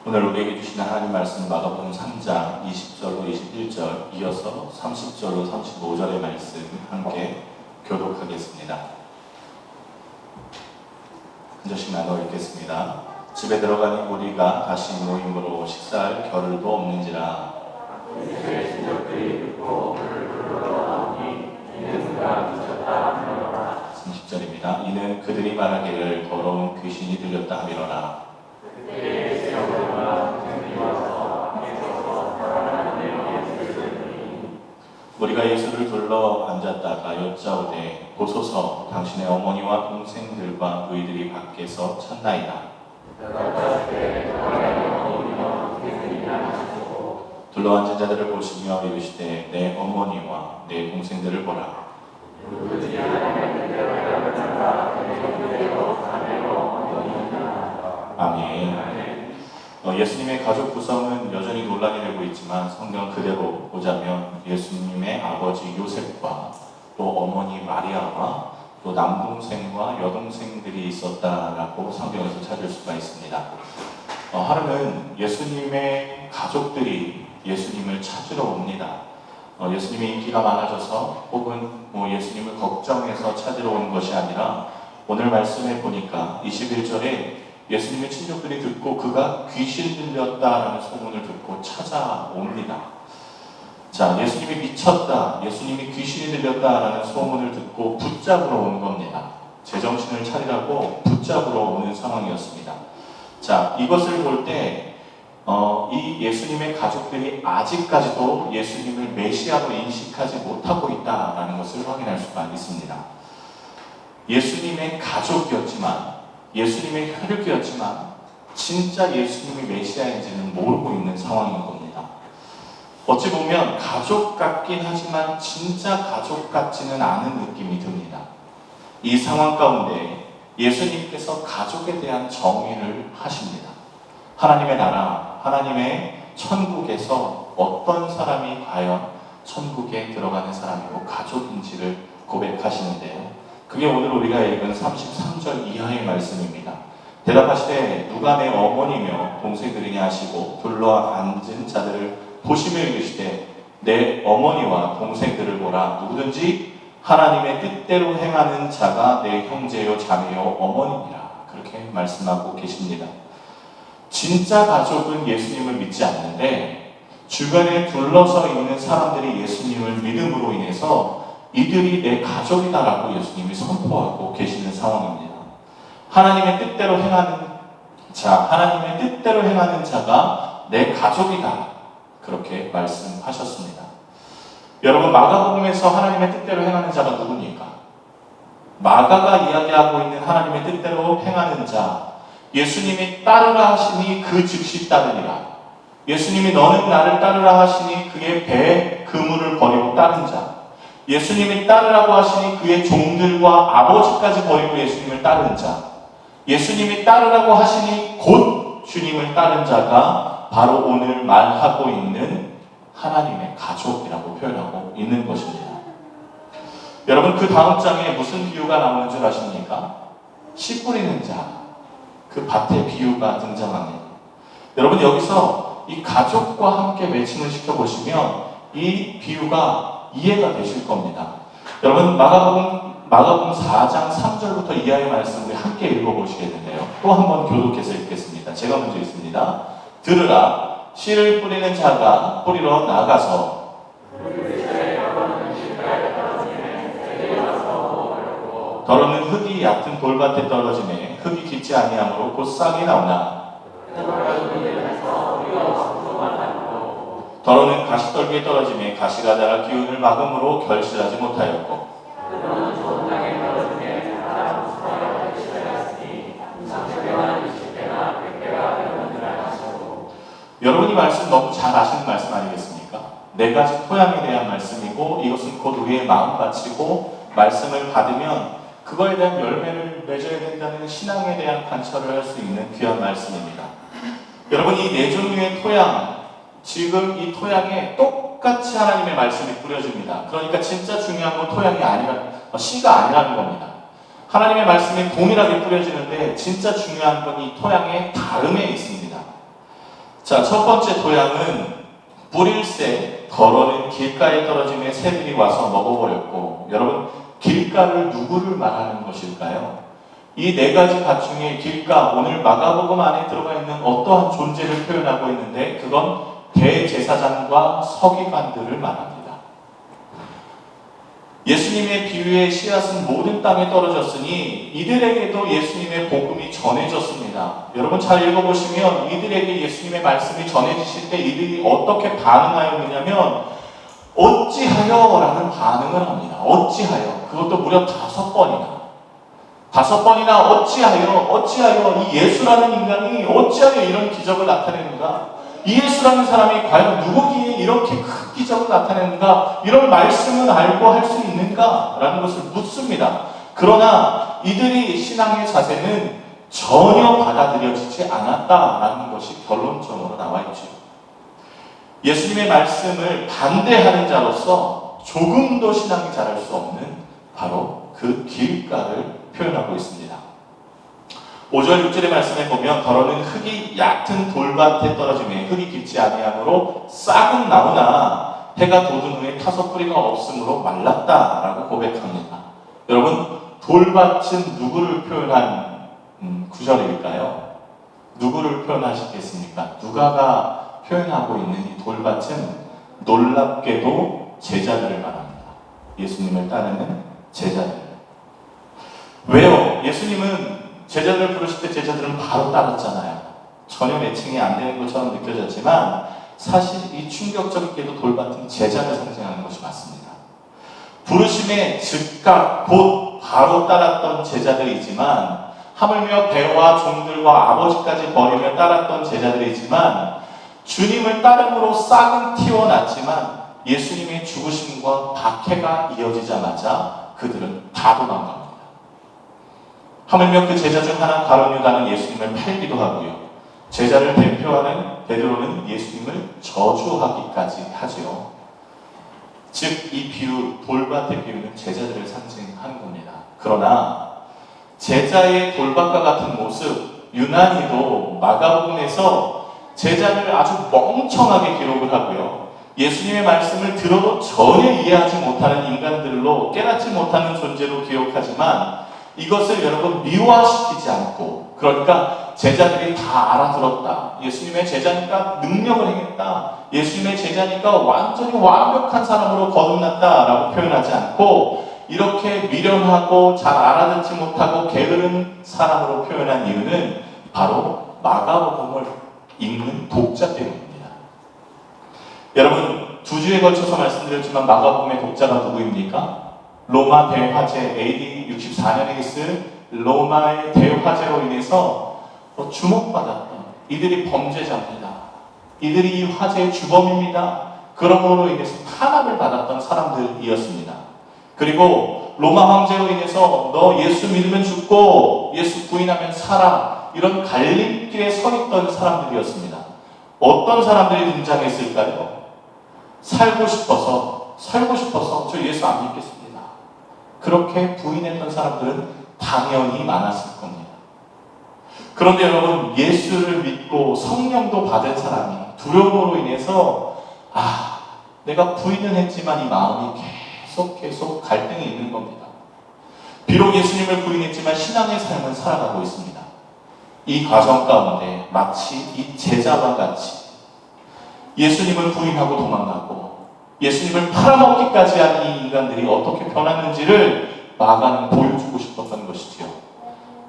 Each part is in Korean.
오늘 우리에게 주시는 하나님 말씀 마가복음 3장 20절로 21절, 이어서 30절로 35절의 말씀 함께 교독하겠습니다. 한 절씩 나눠 읽겠습니다. 집에 들어가니 우리가 다시 모임으로 식사할 겨를도 없는지라. 그의 친족들이 듣고 그를 부르러 나오니 이는 그가 미쳤다 하미로라. 30절입니다. 이는 그들이 말하기를 더러운 귀신이 들렸다 하미로라. 그때에 세어보가 등이 와서 앞에 서서 바라는 내용에 들으니 우리가 예수를 둘러 앉았다가 여짜오되 보소서 당신의 어머니와 동생들과 너희들이 밖에서 찾나이다. 둘러앉은 자들을 보시며 이르시되 내 어머니와 내 동생들을 보라. 아멘. 예수님의 가족 구성은 여전히 논란이 되고 있지만 성경 그대로 보자면 예수님의 아버지 요셉과 또 어머니 마리아와 또 남동생과 여동생들이 있었다라고 성경에서 찾을 수가 있습니다. 하루는 예수님의 가족들이 예수님을 찾으러 옵니다. 예수님의 인기가 많아져서 혹은 예수님을 걱정해서 찾으러 오는 것이 아니라 오늘 말씀해 보니까 21절에 예수님의 친족들이 듣고 그가 귀신 들렸다라는 소문을 듣고 찾아옵니다. 자, 예수님이 미쳤다, 예수님이 귀신이 들렸다라는 소문을 듣고 붙잡으러 오는 겁니다. 제정신을 차리라고 붙잡으러 오는 상황이었습니다. 자, 이것을 볼 때 이 예수님의 가족들이 아직까지도 예수님을 메시아로 인식하지 못하고 있다라는 것을 확인할 수가 있습니다. 예수님의 가족이었지만, 예수님의 혈육이었지만 진짜 예수님이 메시아인지는 모르고 있는 상황인 겁니다. 어찌 보면 가족 같긴 하지만 진짜 가족 같지는 않은 느낌이 듭니다. 이 상황 가운데 예수님께서 가족에 대한 정의를 하십니다. 하나님의 나라, 하나님의 천국에서 어떤 사람이 과연 천국에 들어가는 사람이고 가족인지를 고백하시는데요. 그게 오늘 우리가 읽은 33절 이하의 말씀입니다. 대답하시되 누가 내 어머니며 동생들이냐 하시고 둘러앉은 자들을 보시며 이르시되 내 어머니와 동생들을 보라. 누구든지 하나님의 뜻대로 행하는 자가 내 형제요 자매요 어머니니라. 그렇게 말씀하고 계십니다. 진짜 가족은 예수님을 믿지 않는데 주변에 둘러서 있는 사람들이 예수님을 믿음으로 인해서 이들이 내 가족이다라고 예수님이 선포하고 계시는 상황입니다. 하나님의 뜻대로 행하는 자, 하나님의 뜻대로 행하는 자가 내 가족이다. 그렇게 말씀하셨습니다. 여러분, 마가복음에서 하나님의 뜻대로 행하는 자가 누굽니까? 마가가 이야기하고 있는 하나님의 뜻대로 행하는 자, 예수님이 따르라 하시니 그 즉시 따르니라. 예수님이 너는 나를 따르라 하시니 그의 배에 그물을 버리고 따른 자, 예수님이 따르라고 하시니 그의 종들과 아버지까지 버리고 예수님을 따른 자, 예수님이 따르라고 하시니 곧 주님을 따른 자가 바로 오늘 말하고 있는 하나님의 가족이라고 표현하고 있는 것입니다. 여러분, 그 다음 장에 무슨 비유가 나오는 줄 아십니까? 씨 뿌리는 자, 그 밭의 비유가 등장합니다. 여러분, 여기서 이 가족과 함께 매칭을 시켜보시면 이 비유가 이해가 되실 겁니다. 여러분, 마가복음 4장 3절부터 이하의 말씀을 함께 읽어보시겠는데요. 또 한번 교독해서 읽겠습니다. 제가 먼저 읽습니다. 들으라. 씨를 뿌리는 자가 뿌리러 나가서 더러는 흙이 얕은 돌밭에 떨어지매 흙이 깊지 아니하므로 곧 싹이 나오나 더러는 가시떨기에 떨어지매 가시가 자라 기운을 막음으로 결실하지 못하였고 여러분이 말씀 너무 잘 아시는 말씀 아니겠습니까? 네 가지 토양에 대한 말씀이고 이것은 곧 우리의 마음밭이고 말씀을 받으면 그거에 대한 열매를 맺어야 된다는 신앙에 대한 관철을 할 수 있는 귀한 말씀입니다. 여러분, 이 네 종류의 토양, 지금 이 토양에 똑같이 하나님의 말씀이 뿌려집니다. 그러니까 진짜 중요한 건 토양이 아니라, 씨가 아니라는 겁니다. 하나님의 말씀이 동일하게 뿌려지는데 진짜 중요한 건 이 토양의 다름에 있습니다. 자, 첫 번째 토양은 뿌릴새 더러는 길가에 떨어짐에 새들이 와서 먹어버렸고, 여러분, 길가를 누구를 말하는 것일까요? 이 네 가지 밭 중에 길가, 오늘 마가복음 안에 들어가 있는 어떠한 존재를 표현하고 있는데, 그건 대제사장과 서기관들을 말합니다. 예수님의 비유의 씨앗은 모든 땅에 떨어졌으니 이들에게도 예수님의 복음이 전해졌습니다. 여러분 잘 읽어보시면 이들에게 예수님의 말씀이 전해지실 때 이들이 어떻게 반응하였느냐면 어찌하여 라는 반응을 합니다. 어찌하여. 그것도 무려 5번이나. 5번이나 어찌하여 이 예수라는 인간이 어찌하여 이런 기적을 나타내는가? 이 예수라는 사람이 과연 누구기에 이렇게 큰 기적을 나타내는가? 이런 말씀은 알고 할 수 있는가? 라는 것을 묻습니다. 그러나 이들이 신앙의 자세는 전혀 받아들여지지 않았다라는 것이 결론적으로 나와 있죠. 예수님의 말씀을 반대하는 자로서 조금도 신앙이 자랄 수 없는 바로 그 길가를 표현하고 있습니다. 5절 6절의 말씀에 보면 더러는 흙이 얕은 돌밭에 떨어짐에 흙이 깊지 아니하므로 싹은 나오나 해가 돋은 후에 타서 뿌리가 없으므로 말랐다라고 고백합니다. 여러분, 돌밭은 누구를 표현한 구절일까요? 누구를 표현하시겠습니까? 누가가 표현하고 있는 이 돌밭은 놀랍게도 제자들을 말합니다. 예수님을 따르는 제자들. 왜요? 예수님은 제자들을 부르실 때 제자들은 바로 따랐잖아요. 전혀 매칭이 안 되는 것처럼 느껴졌지만 사실 이 충격적이게도 돌밭은 제자를 상징하는 것이 맞습니다. 부르심에 즉각 곧 바로 따랐던 제자들이지만 하물며 배와 종들과 아버지까지 버리며 따랐던 제자들이지만 주님을 따름으로 싹은 튀어났지만 예수님의 죽으심과 박해가 이어지자마자 그들은 다 도망갑니다. 하물며 그 제자 중 하나 가룟 유다는 예수님을 팔기도 하고요. 제자를 대표하는 베드로는 예수님을 저주하기까지 하지요. 즉 이 비유, 돌밭의 비유는 제자들을 상징하는 겁니다. 그러나 제자의 돌밭과 같은 모습, 유난히도 마가복음에서 제자를 아주 멍청하게 기록을 하고요. 예수님의 말씀을 들어도 전혀 이해하지 못하는 인간들로 깨닫지 못하는 존재로 기록하지만 이것을 여러분 미화시키지 않고, 그러니까 제자들이 다 알아들었다, 예수님의 제자니까 능력을 행했다, 예수님의 제자니까 완전히 완벽한 사람으로 거듭났다 라고 표현하지 않고 이렇게 미련하고 잘 알아듣지 못하고 게으른 사람으로 표현한 이유는 바로 마가복음을 읽는 독자 때문입니다. 여러분, 2주에 걸쳐서 말씀드렸지만 마가복음의 독자가 누구입니까? 로마 대화재, AD 64년에 있을 로마의 대화재로 인해서 주목받았던 이들이 범죄자입니다. 이들이 이 화재의 주범입니다. 그러므로 인해서 탄압을 받았던 사람들이었습니다. 그리고 로마 황제로 인해서 너 예수 믿으면 죽고 예수 부인하면 살아, 이런 갈림길에 서 있던 사람들이었습니다. 어떤 사람들이 등장했을까요? 살고 싶어서 저 예수 안 믿겠습니다. 그렇게 부인했던 사람들은 당연히 많았을 겁니다. 그런데 여러분, 예수를 믿고 성령도 받은 사람이 두려움으로 인해서 내가 부인은 했지만 이 마음이 계속 갈등이 있는 겁니다. 비록 예수님을 부인했지만 신앙의 삶을 살아가고 있습니다. 이 과정 가운데 마치 이 제자와 같이 예수님을 부인하고 도망가고 예수님을 팔아먹기까지 한 이 인간들이 어떻게 변하는지를 마가는 보여주고 싶었던 것이지요.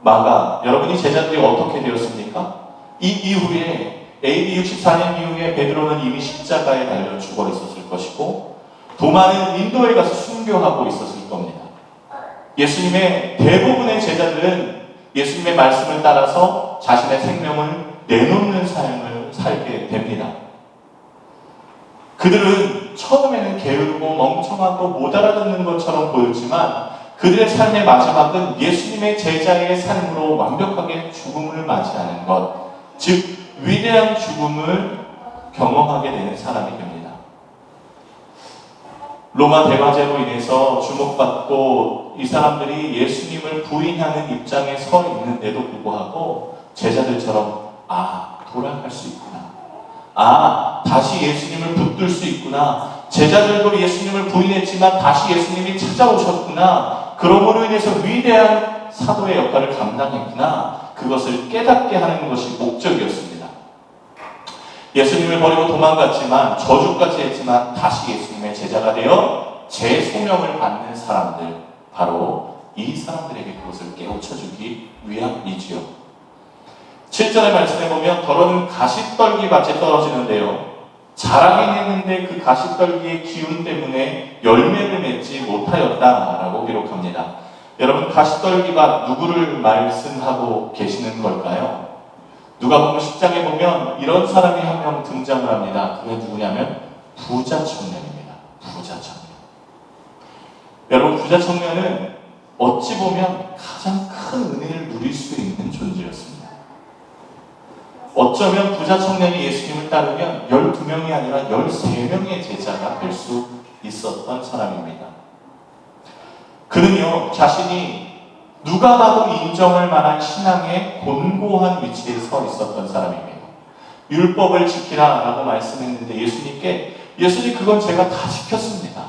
마가, 여러분이 제자들이 어떻게 되었습니까? 이 이후에 AD 64년 이후에 베드로는 이미 십자가에 달려 죽어 있었을 것이고 도마는 인도에 가서 순교하고 있었을 겁니다. 예수님의 대부분의 제자들은 예수님의 말씀을 따라서 자신의 생명을 내놓는 삶을 살게 됩니다. 그들은 처음에는 게으르고 멍청하고 못 알아듣는 것처럼 보였지만 그들의 삶의 마지막은 예수님의 제자의 삶으로 완벽하게 죽음을 맞이하는 것, 즉 위대한 죽음을 경험하게 되는 사람이 됩니다. 로마 대화재로 인해서 주목받고 이 사람들이 예수님을 부인하는 입장에 서 있는데도 불구하고 제자들처럼 돌아갈 수 있구나, 다시 예수님을 붙들 수 있구나. 제자들도 예수님을 부인했지만 다시 예수님이 찾아오셨구나. 그러므로 인해서 위대한 사도의 역할을 감당했구나. 그것을 깨닫게 하는 것이 목적이었습니다. 예수님을 버리고 도망갔지만 저주까지 했지만 다시 예수님의 제자가 되어 제 소명을 받는 사람들, 바로 이 사람들에게 그것을 깨우쳐주기 위함이지요. 7절의 말씀에 보면 더러는 가시떨기 밭에 떨어지는데요, 자라긴 했는데 그 가시떨기의 기운 때문에 열매를 맺지 못하였다라고 기록합니다. 여러분, 가시떨기밭 누구를 말씀하고 계시는 걸까요? 누가복음 10장에 보면 이런 사람이 한 명 등장을 합니다. 그게 누구냐면 부자 청년입니다. 부자 청년. 여러분, 부자 청년은 어찌 보면 가장 큰 은혜를 누릴 수 있는 존재였습니다. 어쩌면 부자 청년이 예수님을 따르면 12명이 아니라 13명의 제자가 될 수 있었던 사람입니다. 그는요, 자신이 누가 봐도 인정할 만한 신앙의 곤고한 위치에 서 있었던 사람입니다. 율법을 지키라라고 말씀했는데 예수님 그건 제가 다 지켰습니다.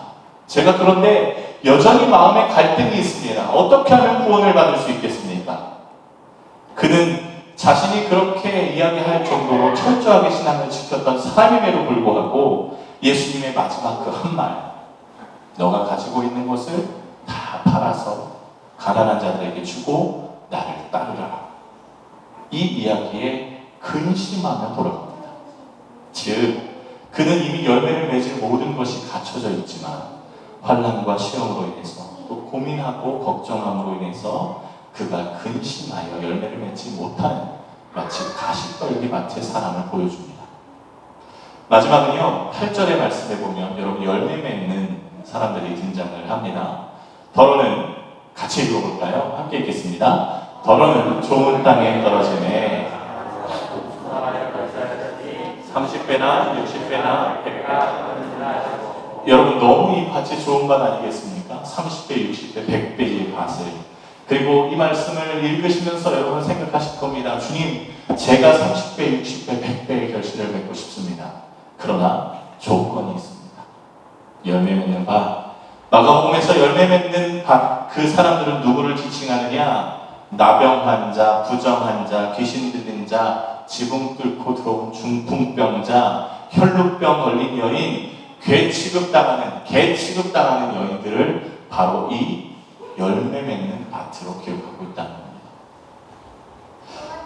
제가 그런데 여전히 마음에 갈등이 있습니다. 어떻게 하면 구원을 받을 수 있겠습니까? 그는 자신이 그렇게 이야기할 정도로 철저하게 신앙을 지켰던 사람임에도 불구하고 예수님의 마지막 그 한 말, 너가 가지고 있는 것을 다 팔아서 가난한 자들에게 주고 나를 따르라. 이 이야기에 근심하며 돌아갑니다. 즉, 그는 이미 열매를 맺을 모든 것이 갖춰져 있지만 환난과 시험으로 인해서 또 고민하고 걱정함으로 인해서 그가 근심하여 열매를 맺지 못하는 마치 가시떨기 밭의 사람을 보여줍니다. 마지막은요, 8절의 말씀에 보면 여러분 열매 맺는 사람들이 등장을 합니다. 더러는 같이 읽어볼까요? 함께 읽겠습니다. 더러는 좋은 땅에 떨어지네 30배나 60배나 100배. 여러분, 너무 이 밭이 좋은 밭 아니겠습니까? 30배, 60배, 100배의 밭을. 그리고 이 말씀을 읽으시면서 여러분 생각하실 겁니다. 주님, 제가 30배, 60배, 100배의 결실을 맺고 싶습니다. 그러나 조건이 있습니다. 열매 맺는 밭. 마가복음에서 열매 맺는 밭, 그 사람들은 누구를 지칭하느냐? 나병 환자, 부정 환자, 귀신 들린 자, 지붕 뚫고 들어온 중풍병자, 혈루병 걸린 여인, 개 취급당하는 여인들을 바로 이 열매 맺는 밭으로 기록하고 있다는 겁니다.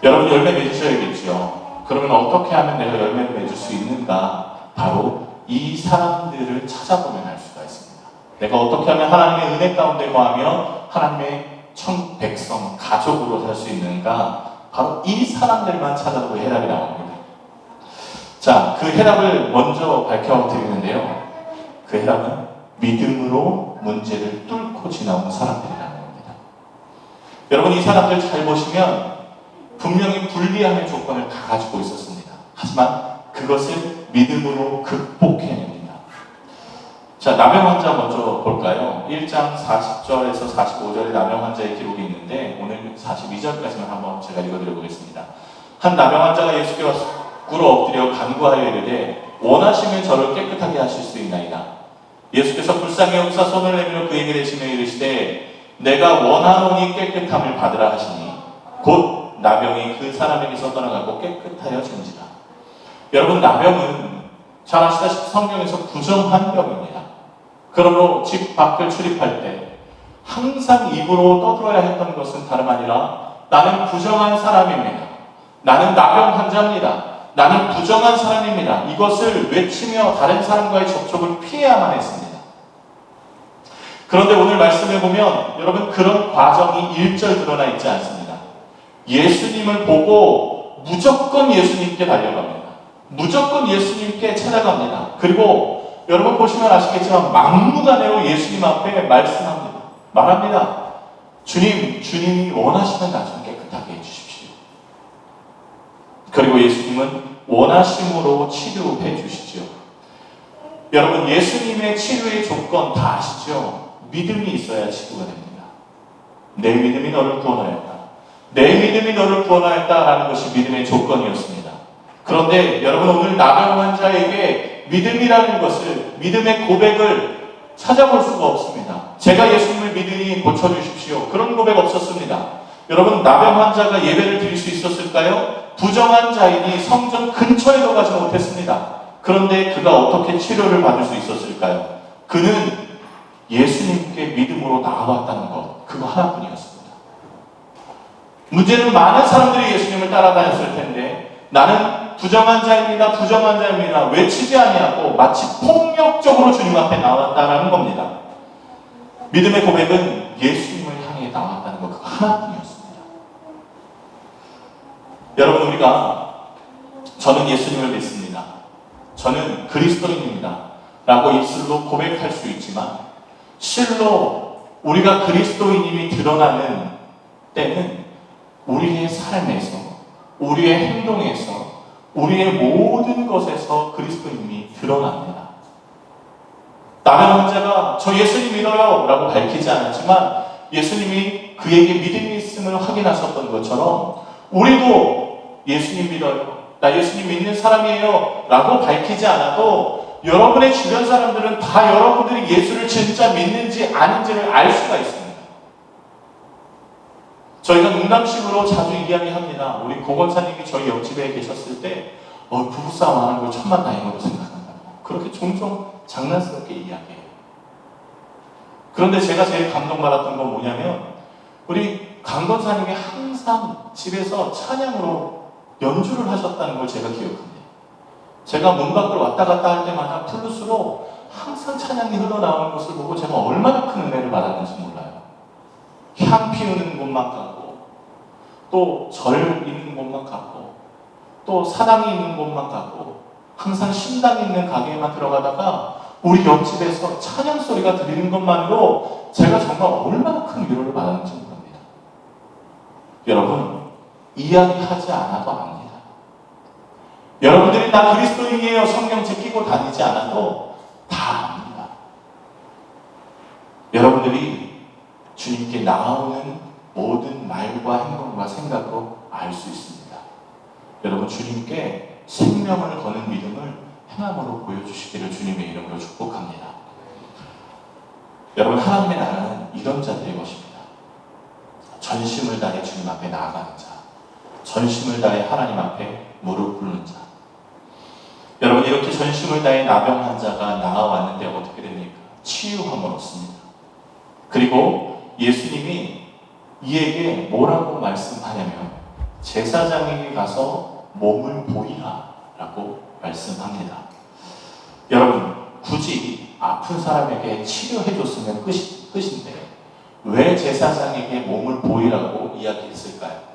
여러분, 열매 맺으셔야겠죠. 그러면 어떻게 하면 내가 열매를 맺을 수 있는가? 바로 이 사람들을 찾아보면 알 수가 있습니다. 내가 어떻게 하면 하나님의 은혜 가운데 거하며 하나님의 백성, 가족으로 살 수 있는가? 바로 이 사람들만 찾아보고 해답이 나옵니다. 자, 그 해답을 먼저 밝혀드리는데요. 그 해답은 믿음으로 문제를 뚫고 지나온 사람들이라는 겁니다. 여러분, 이 사람들 잘 보시면 분명히 불리함의 조건을 다 가지고 있었습니다. 하지만 그것을 믿음으로 극복해냅니다. 자, 나병 환자 먼저 볼까요? 1장 40절에서 45절에 나병 환자의 기록이 있는데 오늘 42절까지만 한번 제가 읽어드려보겠습니다. 한 나병 환자가 예수께 와서 꿇어 엎드려 간구하여 이르되 원하시면 저를 깨끗하게 하실 수 있나이다. 예수께서 불쌍히 여기사 손을 내밀어 그에게 대시며 이르시되 내가 원하노니 깨끗함을 받으라 하시니 곧 나병이 그 사람에게서 떠나가고 깨끗하여진지라. 여러분, 나병은 잘 아시다시피 성경에서 부정한 병입니다. 그러므로 집 밖을 출입할 때 항상 입으로 떠들어야 했던 것은 다름 아니라 나는 부정한 사람입니다. 나는 나병 환자입니다. 나는 부정한 사람입니다. 이것을 외치며 다른 사람과의 접촉을 피해야만 했습니다. 그런데 오늘 말씀해 보면 여러분, 그런 과정이 1절 드러나 있지 않습니다. 예수님을 보고 무조건 예수님께 달려갑니다. 무조건 예수님께 찾아갑니다. 그리고 여러분 보시면 아시겠지만 막무가내로 예수님 앞에 말씀합니다. 말합니다. 주님이 원하시면 나 좀 깨끗하게 해주십시오. 그리고 예수님은 원하심으로 치료해 주시죠. 여러분, 예수님의 치료의 조건 다 아시죠? 믿음이 있어야 치료가 됩니다. 내 믿음이 너를 구원하였다. 내 믿음이 너를 구원하였다라는 것이 믿음의 조건이었습니다. 그런데 여러분, 오늘 나병 환자에게 믿음이라는 것을, 믿음의 고백을 찾아볼 수가 없습니다. 제가 예수님을 믿으니 고쳐주십시오, 그런 고백 없었습니다. 여러분, 나병 환자가 예배를 드릴 수 있었을까요? 부정한 자인이 성전 근처에도 가지 못했습니다. 그런데 그가 어떻게 치료를 받을 수 있었을까요? 그는 예수님께 믿음으로 나아왔다는 것, 그거 하나뿐이었습니다. 문제는 많은 사람들이 예수님을 따라다녔을 텐데 나는 부정한 자입니다, 부정한 자입니다 외치지 아니하고 마치 폭력적으로 주님 앞에 나왔다라는 겁니다. 믿음의 고백은 예수님을 향해 나왔다는 것, 그거 하나뿐이었습니다. 여러분, 저는 예수님을 믿습니다, 저는 그리스도인입니다 라고 입술로 고백할 수 있지만 실로 우리가 그리스도인임이 드러나는 때는 우리의 삶에서, 우리의 행동에서, 우리의 모든 것에서 그리스도인임이 드러납니다. 나병 환자가 저 예수님 믿어요 라고 밝히지 않았지만 예수님이 그에게 믿음이 있음을 확인하셨던 것처럼 우리도 예수님 믿어요, 나 예수님 믿는 사람이에요 라고 밝히지 않아도 여러분의 주변 사람들은 다 여러분들이 예수를 진짜 믿는지 아닌지를 알 수가 있습니다. 저희가 농담식으로 자주 이야기합니다. 우리 고건사님이 저희 옆집에 계셨을 때 부부싸움 하는 걸 천만다행으로 생각한다고 그렇게 종종 장난스럽게 이야기해요. 그런데 제가 제일 감동받았던 건 뭐냐면 우리 강건사님이 항상 집에서 찬양으로 연주를 하셨다는 걸 제가 기억합니다. 제가 문 밖으로 왔다 갔다 할 때마다 플루스로 항상 찬양이 흘러나오는 것을 보고 제가 얼마나 큰 은혜를 받았는지 몰라요. 향 피우는 곳만 가고, 또 절 있는 곳만 가고, 또 사당이 있는 곳만 가고, 항상 신당이 있는 가게에만 들어가다가 우리 옆집에서 찬양 소리가 들리는 것만으로 제가 정말 얼마나 큰 위로를 받았는지 모릅니다. 여러분, 이야기하지 않아도 압니다. 여러분들이 나 그리스도인이에요 성경 제끼고 다니지 않아도 다 압니다. 여러분들이 주님께 나오는 모든 말과 행동과 생각으로 알 수 있습니다. 여러분, 주님께 생명을 거는 믿음을 행함으로 보여주시기를 주님의 이름으로 축복합니다. 여러분, 하나님의 나라는 이런 자들의 것입니다. 전심을 다해 주님 앞에 나아가는 자, 전심을 다해 하나님 앞에 무릎 꿇는 자. 여러분, 이렇게 전심을 다해 나병 환자가 나아왔는데 어떻게 됩니까? 치유함을 얻습니다. 그리고 예수님이 이에게 뭐라고 말씀하냐면 제사장에게 가서 몸을 보이라 라고 말씀합니다. 여러분, 굳이 아픈 사람에게 치료해줬으면 끝인데 왜 제사장에게 몸을 보이라고 이야기했을까요?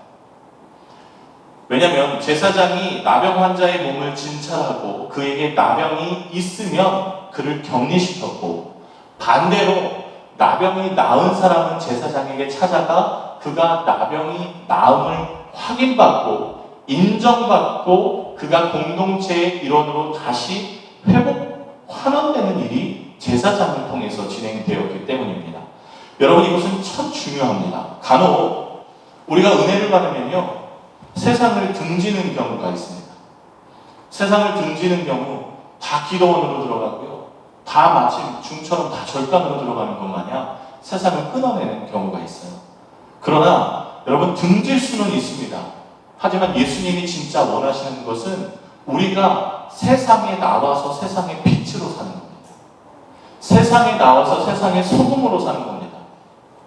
왜냐하면 제사장이 나병 환자의 몸을 진찰하고 그에게 나병이 있으면 그를 격리시켰고, 반대로 나병이 나은 사람은 제사장에게 찾아가 그가 나병이 나음을 확인받고 인정받고 그가 공동체의 일원으로 다시 회복, 환원되는 일이 제사장을 통해서 진행되었기 때문입니다. 여러분, 이것은 참 중요합니다. 간혹 우리가 은혜를 받으면요, 세상을 등지는 경우가 있습니다. 세상을 등지는 경우 다 기도원으로 들어가고요, 다 마치 중처럼 다 절간으로 들어가는 것 마냥 세상을 끊어내는 경우가 있어요. 그러나 여러분, 등질 수는 있습니다. 하지만 예수님이 진짜 원하시는 것은 우리가 세상에 나와서 세상의 빛으로 사는 겁니다. 세상에 나와서 세상의 소금으로 사는 겁니다.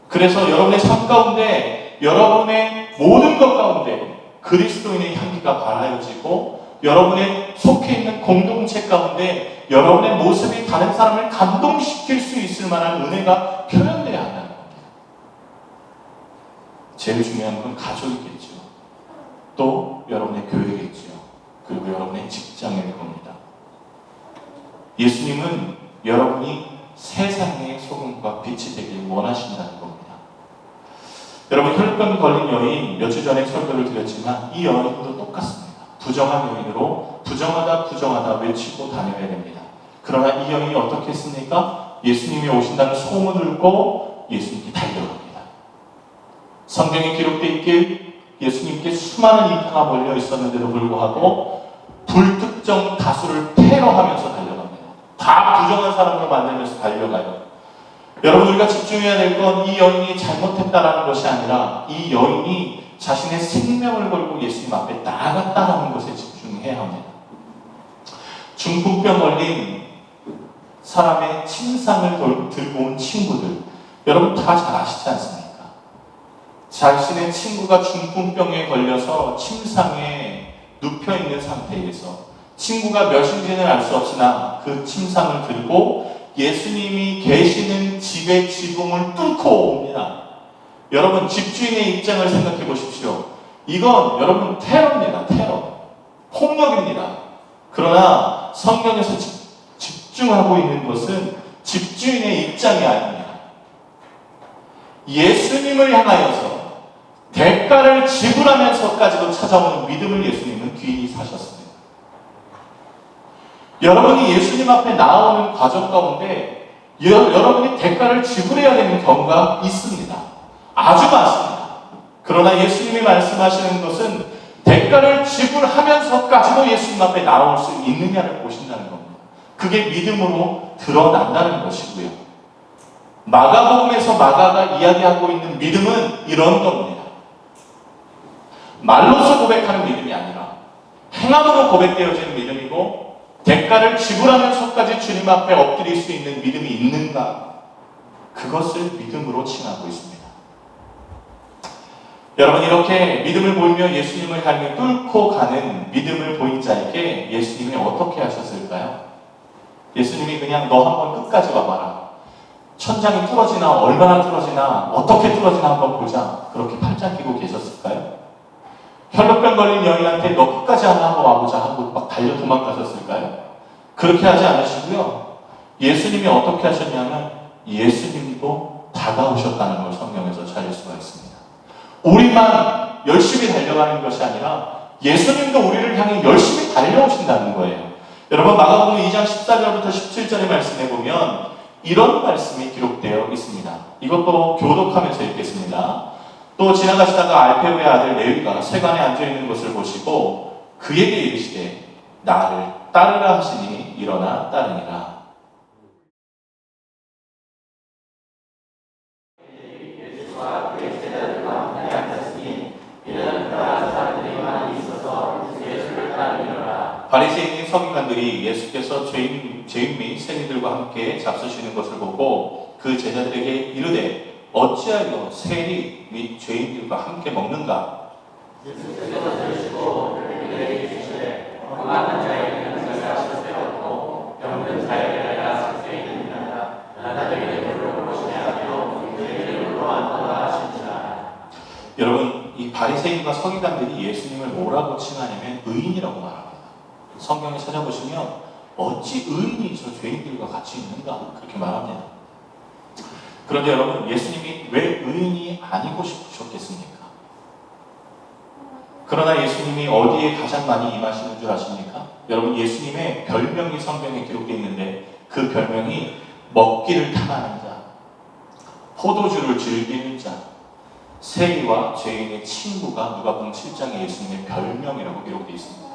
그래서 여러분의 삶 가운데, 여러분의 모든 것 가운데 그리스도인의 향기가 발하여지고, 여러분의 속해 있는 공동체 가운데 여러분의 모습이 다른 사람을 감동시킬 수 있을 만한 은혜가 표현되어야 한다는 겁니다. 제일 중요한 건 가족이겠죠. 또 여러분의 교회겠죠. 그리고 여러분의 직장일 겁니다. 예수님은 여러분이 세상의 소금과 빛이 되길 원하신다는 겁니다. 여러분, 혈병 걸린 여인 몇 주 전에 설교를 드렸지만 이 여인도 똑같습니다. 부정한 여인으로 부정하다 외치고 다녀야 됩니다. 그러나 이 여인이 어떻게 했습니까? 예수님이 오신다는 소문을 듣고 예수님께 달려갑니다. 성경에 기록되어 있길 예수님께 수많은 인파가 몰려 있었는데도 불구하고 불특정 다수를 테러하면서 달려갑니다. 다 부정한 사람으로 만들면서 달려가요. 여러분, 우리가 집중해야 될 건 이 여인이 잘못했다라는 것이 아니라 이 여인이 자신의 생명을 걸고 예수님 앞에 나아갔다라는 것에 집중해야 합니다. 중풍병 걸린 사람의 침상을 들고 온 친구들, 여러분 다 잘 아시지 않습니까? 자신의 친구가 중풍병에 걸려서 침상에 눕혀있는 상태에서 친구가 몇인지는 알 수 없으나 그 침상을 들고 예수님이 계시는 집의 지붕을 뚫고 옵니다. 여러분, 집주인의 입장을 생각해 보십시오. 이건 여러분 테러입니다. 테러. 폭력입니다. 그러나 성경에서 집중하고 있는 것은 집주인의 입장이 아닙니다. 예수님을 향하여서 대가를 지불하면서까지도 찾아오는 믿음을 예수님은 귀히 사셨습니다. 여러분이 예수님 앞에 나오는 과정 가운데 여러분이 대가를 지불해야 되는 경우가 있습니다. 아주 많습니다. 그러나 예수님이 말씀하시는 것은 대가를 지불하면서까지도 예수님 앞에 나올 수 있느냐를 보신다는 겁니다. 그게 믿음으로 드러난다는 것이고요. 마가복음에서 마가가 이야기하고 있는 믿음은 이런 겁니다. 말로서 고백하는 믿음이 아니라 행함으로 고백되어지는 믿음이고, 대가를 지불하면서까지 주님 앞에 엎드릴 수 있는 믿음이 있는가? 그것을 믿음으로 칭하고 있습니다. 여러분, 이렇게 믿음을 보이며 예수님을 향해 뚫고 가는 믿음을 보인 자에게 예수님이 어떻게 하셨을까요? 예수님이 그냥 너 한번 끝까지 와봐라. 천장이 뚫어지나 얼마나 뚫어지나 어떻게 뚫어지나 한번 보자. 그렇게 팔짱 끼고 계셨을까요? 혈루병 걸린 여인한테 너 끝까지 한번 와보자 하고 막 달려 도망가셨을까요? 그렇게 하지 않으시고요. 예수님이 어떻게 하셨냐면 예수님도 다가오셨다는 걸 성경에서 찾을 수가 있습니다. 우리만 열심히 달려가는 것이 아니라 예수님도 우리를 향해 열심히 달려오신다는 거예요. 여러분, 마가복음 2장 14절부터 17절의 말씀에 보면 이런 말씀이 기록되어 있습니다. 이것도 교독하면서 읽겠습니다. 또 지나가시다가 알페오의 아들 레위가 세관에 앉아있는 것을 보시고 그에게 이르시되 나를 따르라 하시니 일어나 따르니라. 바리새인인 서기관들이 예수께서 죄인 및 세리들과 함께 잡수시는 것을 보고 그 제자들에게 이르되 어찌하여 세리 및 죄인들과 함께 먹는가? 예수께서 들으시고 그들에게 이르시되 건강한 자에게는 살사시를 세웠고 병든 자에게라 살수있는 이라 나다에게 물을 보시냐며 그들의 이름으로 안도라 하시니라. 여러분, 이 바리새인과 서기관들이 예수님을 뭐라고 칭하냐면 의인이라고 말합니다. 성경에 찾아보시면 어찌 의인이 저 죄인들과 같이 있는가? 그렇게 말합니다. 그런데 여러분, 예수님이 왜 의인이 아니고 싶으셨겠습니까? 그러나 예수님이 어디에 가장 많이 임하시는 줄 아십니까? 여러분, 예수님의 별명이 성경에 기록되어 있는데 그 별명이 먹기를 탐하는 자, 포도주를 즐기는 자, 세리와 죄인의 친구가 누가복음 7장에 예수님의 별명이라고 기록되어 있습니다.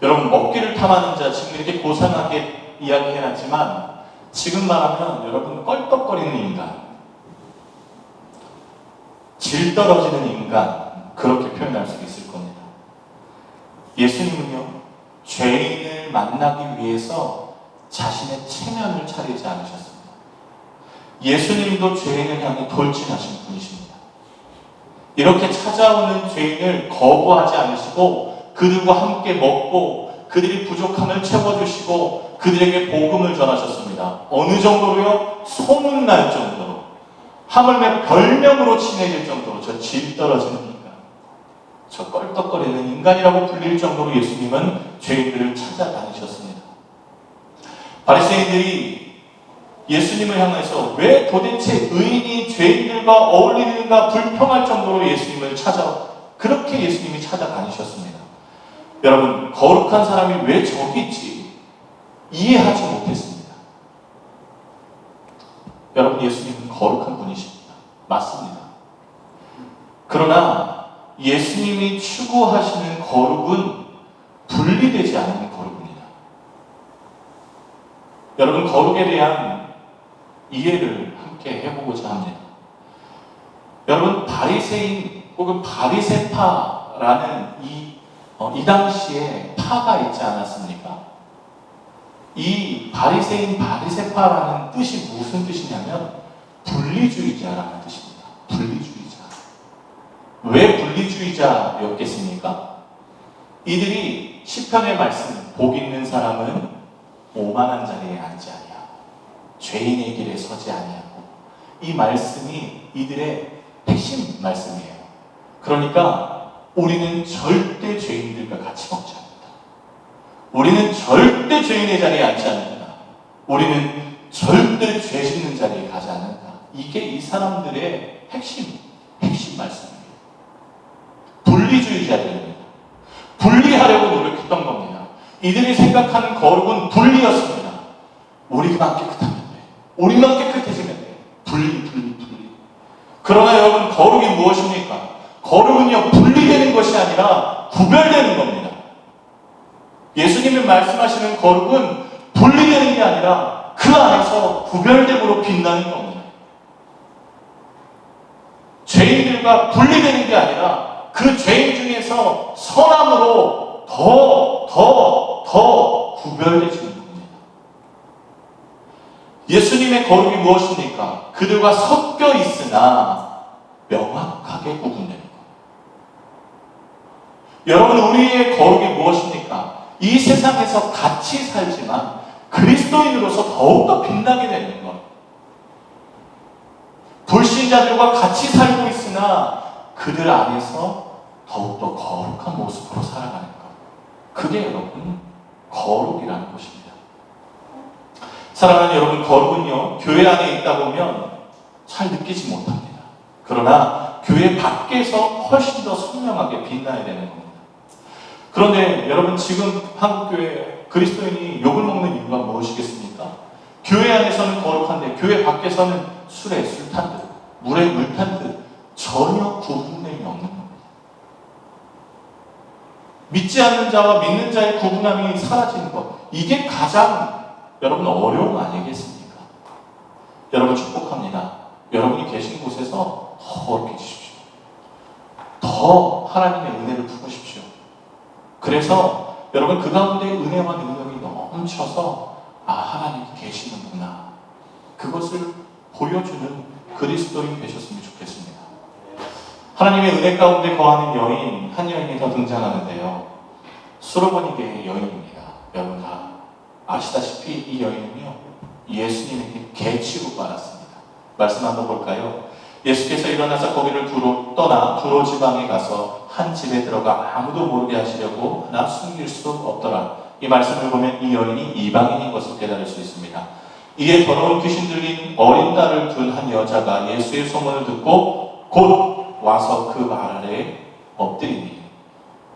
여러분, 먹기를 탐하는 자, 지금 이렇게 고상하게 이야기해놨지만 지금 말하면 여러분 껄떡거리는 인간, 질 떨어지는 인간, 그렇게 표현할 수 있을 겁니다. 예수님은요, 죄인을 만나기 위해서 자신의 체면을 차리지 않으셨습니다. 예수님도 죄인을 향해 돌진하신 분이십니다. 이렇게 찾아오는 죄인을 거부하지 않으시고 그들과 함께 먹고 그들이 부족함을 채워주시고 그들에게 복음을 전하셨습니다. 어느 정도로요? 소문날 정도로, 하물며 별명으로 친해질 정도로, 저 질 떨어지는 인간, 저 껄떡거리는 인간이라고 불릴 정도로 예수님은 죄인들을 찾아다니셨습니다. 바리새인들이 예수님을 향해서 왜 도대체 의인이 죄인들과 어울리는가 불평할 정도로 예수님을 그렇게 예수님이 찾아다니셨습니다. 여러분, 거룩한 사람이 왜 저기 있지? 이해하지 못했습니다. 여러분, 예수님은 거룩한 분이십니다. 맞습니다. 그러나 예수님이 추구하시는 거룩은 분리되지 않은 거룩입니다. 여러분, 거룩에 대한 이해를 함께 해보고자 합니다. 여러분, 바리새인 혹은 바리새파라는 이 당시에 파가 있지 않았습니까? 이 바리새인, 바리새파라는 뜻이 무슨 뜻이냐면 분리주의자라는 뜻입니다. 분리주의자. 왜 분리주의자였겠습니까? 이들이 시편의 말씀, 복 있는 사람은 오만한 자리에 앉지 아니하고 죄인의 길에 서지 아니하고, 이 말씀이 이들의 핵심 말씀이에요. 그러니까 우리는 절대 죄인들과 같이 먹지 않는다. 우리는 절대 죄인의 자리에 앉지 않는다. 우리는 절대 죄 짓는 자리에 가지 않는다. 이게 이 사람들의 핵심 말씀이에요. 분리주의자들입니다. 분리하려고 노력했던 겁니다. 이들이 생각하는 거룩은 분리였습니다. 우리만 깨끗하면 돼. 우리만 깨끗해지면 돼. 분리. 그러나 여러분, 거룩이 무엇입니까? 거룩은요, 분리되는 것이 아니라 구별되는 겁니다. 예수님이 말씀하시는 거룩은 분리되는 게 아니라 그 안에서 구별됨으로 빛나는 겁니다. 죄인들과 분리되는 게 아니라 그 죄인 중에서 선함으로 더 구별되지는 겁니다. 예수님의 거룩이 무엇입니까? 그들과 섞여 있으나 명확하게 구분되는 것. 여러분, 우리의 거룩이 무엇입니까? 이 세상에서 같이 살지만 그리스도인으로서 더욱더 빛나게 되는 것. 불신자들과 같이 살고 있으나 그들 안에서 더욱더 거룩한 모습으로 살아가는 것. 그게 여러분, 거룩이라는 것입니다. 사랑하는 여러분, 거룩은요, 교회 안에 있다 보면 잘 느끼지 못합니다. 그러나 교회 밖에서 훨씬 더 선명하게 빛나야 되는 겁니다. 그런데 여러분, 지금 한국교회 그리스도인이 욕을 먹는 이유가 무엇이겠습니까? 교회 안에서는 거룩한데 교회 밖에서는 술에 술 탄 듯, 물에 물 탄 듯 전혀 구분됨이 없는 겁니다. 믿지 않는 자와 믿는 자의 구분함이 사라지는 것, 이게 가장 여러분 어려운 거 아니겠습니까? 여러분, 축복합니다. 여러분이 계신 곳에서 더 거룩해지십시오. 더 하나님의 은혜를 품으십시오. 그래서 여러분, 그 가운데 은혜와 능력이 넘쳐서 하나님이 계시는구나, 그것을 보여주는 그리스도인 되셨으면 좋겠습니다. 하나님의 은혜 가운데 거하는 여인, 한 여인이 더 등장하는데요, 수로보니게의 여인입니다. 여러분 다 아시다시피 이 여인은요, 예수님에게 개 취급받았습니다. 말씀 한번 볼까요? 예수께서 일어나서 거기를 떠나 두로 지방에 가서 한 집에 들어가 아무도 모르게 하시려고 하나 숨길 수 없더라. 이 말씀을 보면 이 여인이 이방인인 것을 깨달을 수 있습니다. 이에 더러운 귀신 들린 어린 딸을 둔 한 여자가 예수의 소문을 듣고 곧 와서 그 말 아래에 엎드리니,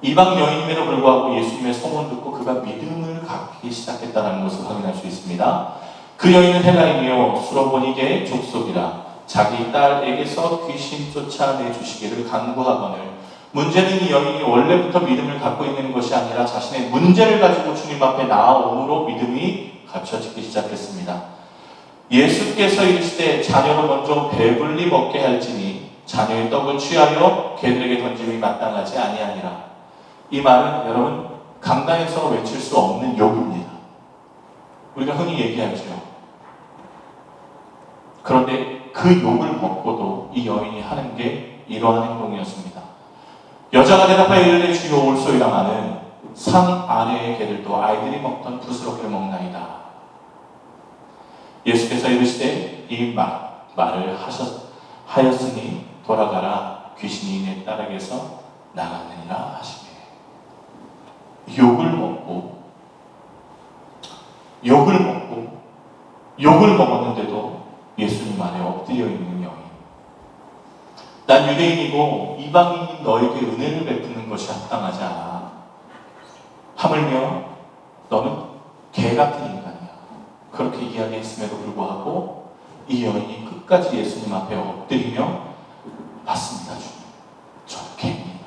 이방 여인임에도 불구하고 예수님의 소문 듣고 그가 믿음을 갖기 시작했다는 것을 확인할 수 있습니다. 그 여인은 헬라인이요 수로보니게의 족속이라 자기 딸에게서 귀신 쫓아내주시기를 간구하거늘, 문제는 이 여인이 원래부터 믿음을 갖고 있는 것이 아니라 자신의 문제를 가지고 주님 앞에 나아옴으로 믿음이 갖춰지기 시작했습니다. 예수께서 이르시되 자녀를 먼저 배불리 먹게 할지니 자녀의 떡을 취하여 개들에게 던짐이 마땅하지 아니하니라. 이 말은 여러분, 강단에서 외칠 수 없는 욕입니다. 우리가 흔히 얘기하죠. 그런데 그 욕을 먹고도 이 여인이 하는 게 이러한 행동이었습니다. 여자가 대답하여 이르되 주여 올소이다마는 상 아래의 개들도 아이들이 먹던 부스러기를 먹나이다. 예수께서 이르시되 이 말을 하였으니 돌아가라, 귀신이 내 딸에게서 나갔느니라 하시며, 욕을 먹었는데도 예수님 안에 엎드려 있는 여인. 난 유대인이고 이방인인 너에게 은혜를 베푸는 것이 합당하지 않아. 하물며 너는 개 같은 인간이야. 그렇게 이야기했음에도 불구하고 이 여인이 끝까지 예수님 앞에 엎드리며 맞습니다, 주님. 저 개입니다.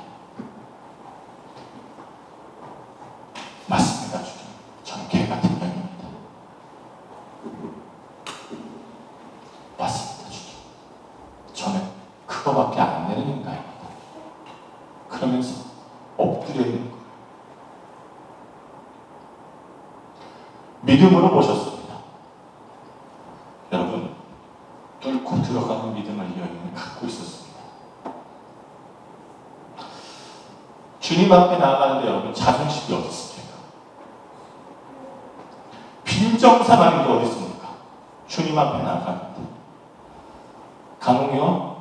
그러면서 엎드려 있는 거예요. 믿음으로 보셨습니다. 여러분, 뚫고 들어가는 믿음을 이 여인은 갖고 있었습니다. 주님 앞에 나아가는데 여러분, 자존심이 어디 있습니까? 빈정상하는 게 어디 있습니까? 주님 앞에 나아가는데. 간혹요,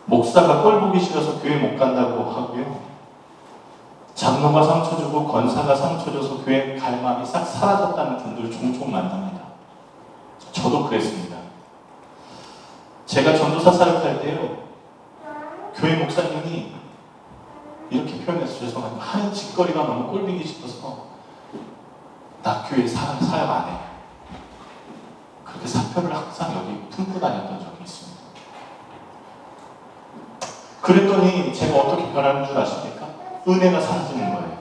목사가 꼴 보기 싫어서 교회 못 간다고 하고요, 장로가 상처 주고 권사가 상처 줘서 교회 갈 마음이 싹 사라졌다는 분들을 종종 만납니다. 저도 그랬습니다. 제가 전도사 사역할 때요, 교회 목사님이 이렇게 표현해서 죄송합니다. 하는 짓거리가 너무 꼴보기 싶어서 나 교회 사역 안 해. 그렇게 사표를 항상 여기 품고 다녔던 적이 있습니다. 그랬더니 제가 어떻게 변하는 줄 아십니까? 은혜가 사라지는 거예요.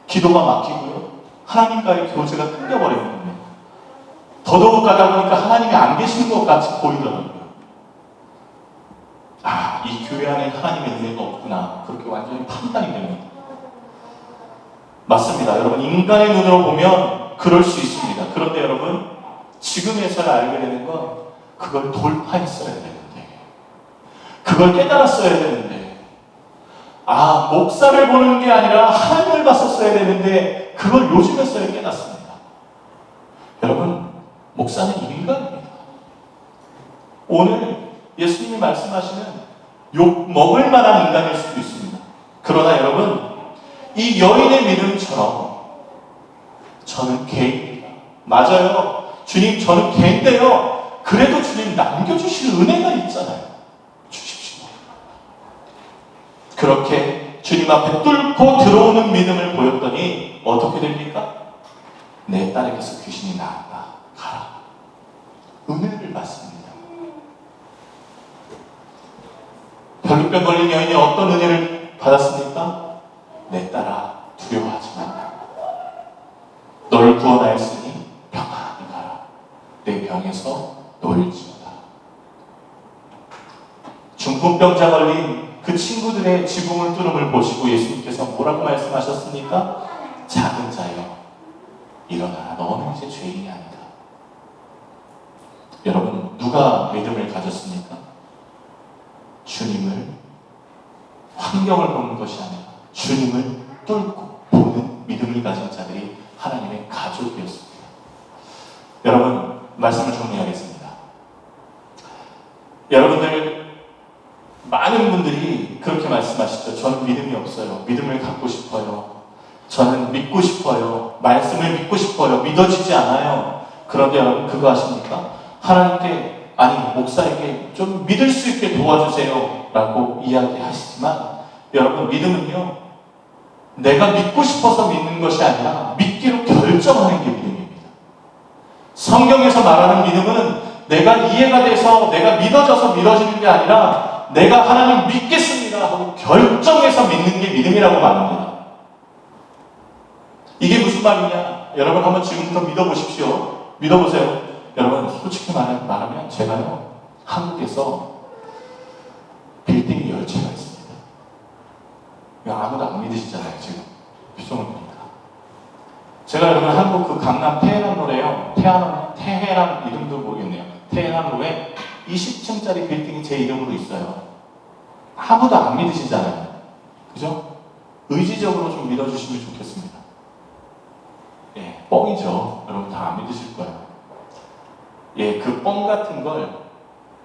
기도가 막히고요, 하나님과의 교제가 끊겨버리는 겁니다. 더더욱 가다 보니까 하나님이 안 계신 것 같이 보이더라고요. 아, 이 교회 안에 하나님의 은혜가 없구나. 그렇게 완전히 판단이 됩니다. 맞습니다. 여러분, 인간의 눈으로 보면 그럴 수 있습니다. 그런데 여러분, 지금에서야 알게 되는 건 그걸 돌파했어야 되는데, 그걸 깨달았어야 되는데, 아, 목사를 보는 게 아니라 하나님을 봤었어야 되는데 그걸 요즘에서야 깨닫습니다. 여러분, 목사는 인간입니다. 오늘 예수님이 말씀하시는 욕 먹을 만한 인간일 수도 있습니다. 그러나 여러분, 이 여인의 믿음처럼 저는 개입니다. 맞아요. 주님, 저는 개인데요, 그래도 주님 남겨주실 은혜가 있잖아요. 주십시오. 그렇게 주님 앞에 뚫고 들어오는 믿음을 보였더니 어떻게 됩니까? 내 딸에게서 귀신이 나간다. 가라. 은혜를 받습니다. 별루병 걸린 여인이 어떤 은혜를 받았습니까? 내 딸아, 두려워하지 마. 너를 구원하였으니 평안히 가라. 내 병에서 놓일지어다. 중풍병자 걸린 그 친구들의 지붕을 뚫음을 보시고 예수님께서 뭐라고 말씀하셨습니까? 작은 자여, 일어나라. 너는 이제 죄인이 아니다. 여러분, 누가 믿음을 가졌습니까? 주님을, 환경을 보는 것이 아니라 주님을 뚫고 보는 믿음을 가진 자들이 하나님의 가족이었습니다. 여러분, 말씀을 정리하겠습니다. 여러분들, 많은 분들이 그렇게 말씀하시죠. 저는 믿음이 없어요. 믿음을 갖고 싶어요. 저는 믿고 싶어요. 말씀을 믿고 싶어요. 믿어지지 않아요. 그런데 여러분, 그거 아십니까? 하나님께, 아니 목사에게 좀 믿을 수 있게 도와주세요 라고 이야기하시지만, 여러분, 믿음은요, 내가 믿고 싶어서 믿는 것이 아니라 믿기로 결정하는 게 믿음입니다. 성경에서 말하는 믿음은 내가 이해가 돼서 내가 믿어져서 믿어지는 게 아니라 내가 하나님 믿겠습니다 하고 결정해서 믿는 게 믿음이라고 말합니다. 이게 무슨 말이냐? 여러분, 한번 지금부터 믿어보십시오. 믿어보세요. 여러분, 솔직히 말하면 제가요, 한국에서 빌딩이 10채가 있습니다. 아무도 안 믿으시잖아요, 지금. 표정을 보니까. 제가 여러분, 한국 그 강남 테헤란로에요. 테헤란 이름도 모르겠네요. 테헤란로에 20층짜리 빌딩이 제 이름으로 있어요. 아무도 안 믿으시잖아요. 그죠? 의지적으로 좀 믿어주시면 좋겠습니다. 예, 뻥이죠. 여러분 다 안 믿으실 거예요. 예, 그 뻥 같은 걸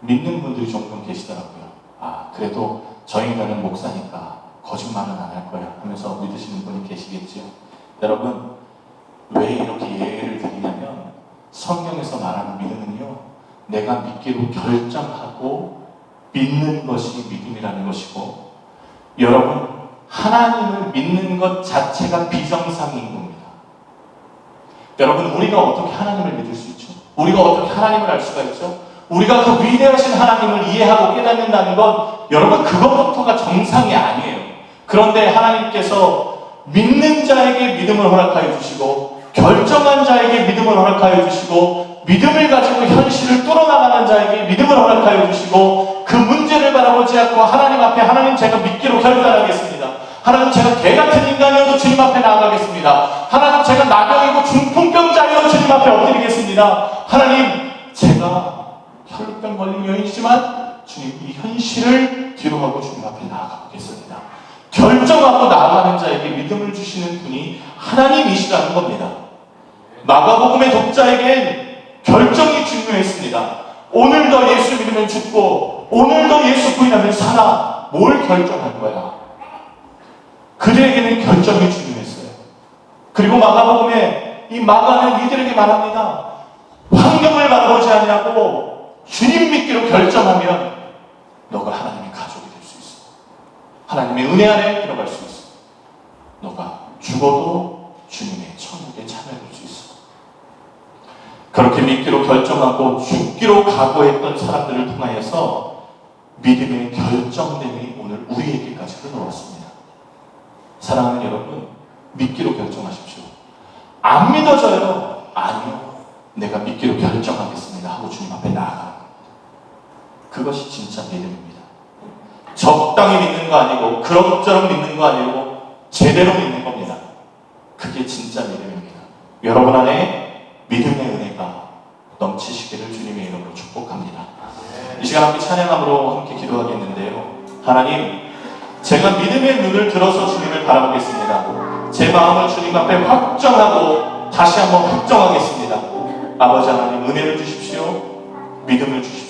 믿는 분들이 종종 계시더라고요. 아, 그래도 저 인간은 목사니까 거짓말은 안 할 거야 하면서 믿으시는 분이 계시겠지요. 여러분, 왜 이렇게 예를 드리냐면, 성경에서 말하는 믿음은요, 내가 믿기로 결정하고 믿는 것이 믿음이라는 것이고, 여러분, 하나님을 믿는 것 자체가 비정상인 겁니다. 여러분, 우리가 어떻게 하나님을 믿을 수 있죠? 우리가 어떻게 하나님을 알 수가 있죠? 우리가 그 위대하신 하나님을 이해하고 깨닫는다는 건, 여러분, 그것부터가 정상이 아니에요. 그런데 하나님께서 믿는 자에게 믿음을 허락하여 주시고, 결정한 자에게 믿음을 허락하여 주시고, 믿음을 가지고 현실을 뚫어나가는 자에게 믿음을 허락하여 주시고, 그 문제를 바라보지 않고 하나님 앞에 하나님 제가 믿기로 결단하겠습니다. 하나님 제가 개 같은 인간이어도 주님 앞에 나아가겠습니다. 하나님 제가 나병이고 중풍병자여도 주님 앞에 엎드리겠습니다. 하나님 제가 혈루병 걸린 여인이지만 주님 이 현실을 뒤로 하고 주님 앞에 나아가겠습니다. 결정하고 나아가는 자에게 믿음을 주시는 분이 하나님이시라는 겁니다. 마가복음의 독자에겐 결정이 중요했습니다. 오늘도 예수 믿으면 죽고 오늘도 예수 부인하면 살아. 뭘 결정할 거야? 그들에게는 결정이 중요했어요. 그리고 마가복음에 이 마가는 이들에게 말합니다. 환경을 바라보지 아니하고 주님 믿기로 결정하면 너가 하나님의 가족이 될 수 있어. 하나님의 은혜 안에 들어갈 수 있어. 너가 죽어도 주님의 천국에 참여할 수 있어. 그렇게 믿기로 결정하고 죽기로 각오했던 사람들을 통하여서 믿음의 결정됨이 오늘 우리에게까지 흘러왔습니다. 사랑하는 여러분, 믿기로 결정하십시오. 안 믿어져요? 아니요. 내가 믿기로 결정하겠습니다 하고 주님 앞에 나아가는 그것이 진짜 믿음입니다. 적당히 믿는 거 아니고 그럭저럭 믿는 거 아니고 제대로 믿는 겁니다. 그게 진짜 믿음입니다. 여러분 안에 믿음의 은혜가 넘치시기를 주님의 이름으로 축복합니다. 이 시간 함께 찬양함으로 함께 기도하겠는데요. 하나님, 제가 믿음의 눈을 들어서 주님을 바라보겠습니다. 제 마음을 주님 앞에 확정하고 다시 한번 확정하겠습니다. 아버지 하나님, 은혜를 주십시오. 믿음을 주십시오.